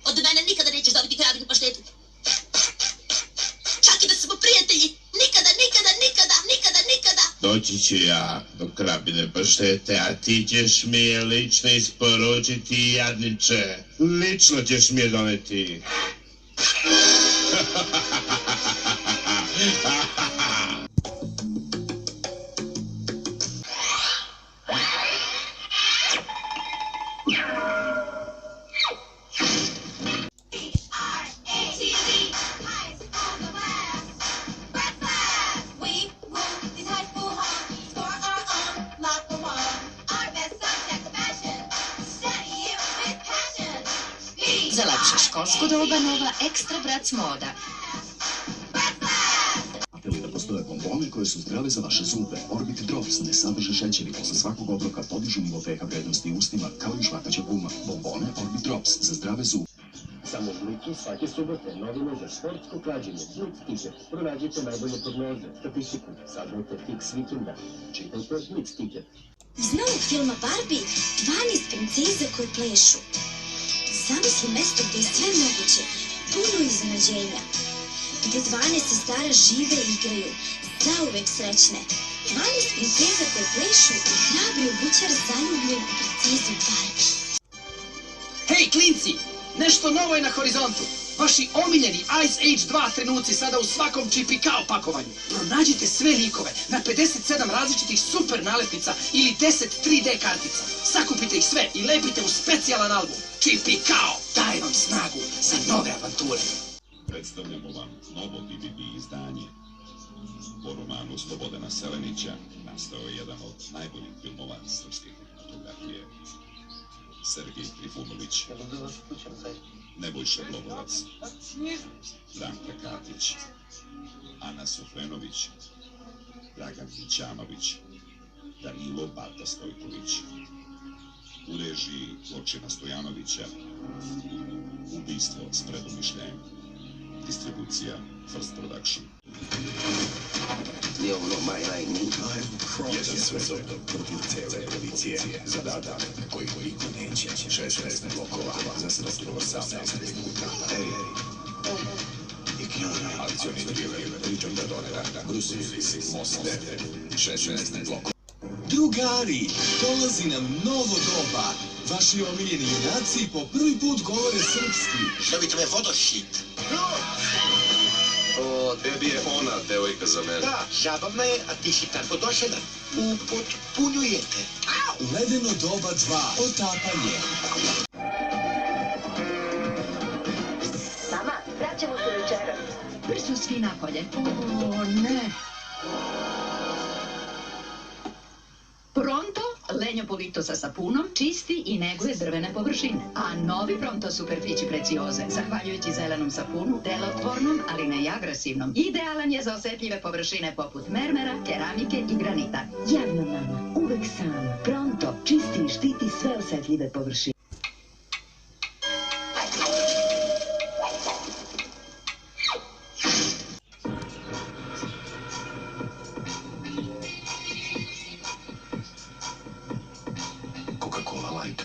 Od mene nikada nećeš dobiti krabinu paštetu. Čak i da smo prijatelji. Nikada, nikada, nikada, nikada, nikada. Doći ću ja do krabine paštete, a ti ćeš mi je lično isporučiti, jadniče. Lično ćeš mi je doneti. Za lepše školsko doba nova Ekstra Brac moda. Znate li da postoje bombone koje su zdrave za vaše zube? Orbit Drops ne sadrže šećeri, posle svakog obroka podižu nivo pH vrednosti u ustima kao i žvakaća guma. Bombone Orbit Drops za zdrave zube. Samo u Blicu svake subote novine za sportsko klađenje. Blic Ticket. Pronađite najbolje prognoze, statistiku. Saznajte fiks vikenda. Čitajte Blic Ticket. Iz novog filma Barbie 12 princeza koje plešu. Zamisli mesto gde je sve moguće, puno iznenađenja. Gde 12 sestara žive i igraju, zauvek srećne. 12 princeza koje plešu i hrabri obućar zaljubljen u princezu Barbie. Hej, klinci! Nešto novo je na horizontu. Vaši omiljeni Ice Age 2 trenuci sada u svakom čipi kao pakovanju. Pronađite sve likove na 57 različitih super nalepnica ili 10 3D kartica. Sakupite ih sve i lepite u specijalan album. Čipi kao daje vam snagu za nove avanture. Predstavljamo vam novo DVD izdanje. Po romanu Slobodana Selenića nastao je jedan od najboljih filmova srpske kinematografije. Sergej Trifunović, Nebojša Glogovac, Branka Katić, Ana Sofrenović, Dragan Mićanović, Danilo Bata Stojković. U režiji Zločina Stojanovića, Ubistvo s predumišljajem. Distribucija First Production. You know my lightning. Jedan svezovno protiv cele policije. Zadatak koji niko neće. 16 blokova za 118 minuta. Ej, akcioni thriller, pričom da donera, Bruce Willis, Most Wanted, 16 blokova. Drugari, dolazi nam novo doba. Vaši omiljeni junaci po prvi put govore srpski. Što bi tebe fotoshit? O, tebi je ona devojka za mene. Da, zabavna je, a ti si tako dosadan. Upotpunjujete. Ledeno doba 2. Otapanje. Mama, vraćamo se večeras. Brzo svi napolje. O, ne. Pronto, lenjo polito sa sapunom, čisti i neguje drvene površine. A novi Pronto Superfici Precioze, zahvaljujući zelenom sapunu, delotvornom, ali ne i agresivnom, idealan je za osetljive površine poput mermera, keramike i granita. Javna mama, uvek sama. Pronto, čisti i štiti sve osetljive površine.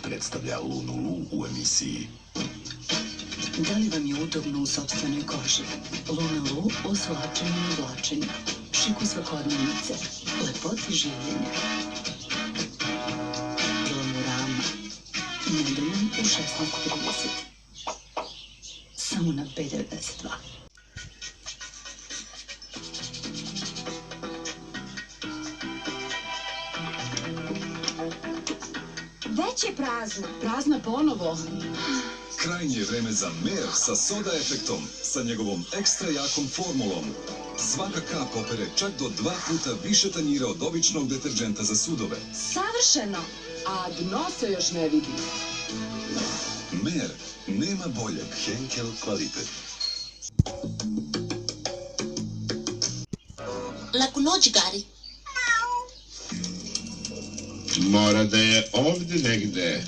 Predstavlja Lunu u emisiji. Da li vam je udobno u sopstvenoj koži? Luna Lu o svlačenju i oblačenju, šiku svakodnevnice, lepoti življenja. Glamurama. Nedeljom u 16:30. Samo na B92. Već je prazna. Prazna ponovo. Krajnje je vreme za Mer sa soda efektom, sa njegovom ekstra jakom formulom. Svaka kap opere čak do 2 puta više tanjira od običnog deterđenta za sudove. Savršeno, a dno se još ne vidi. Mer, nema boljeg. Henkel kvalitet. Laku noć, Gari. Mora da je ovdje negde.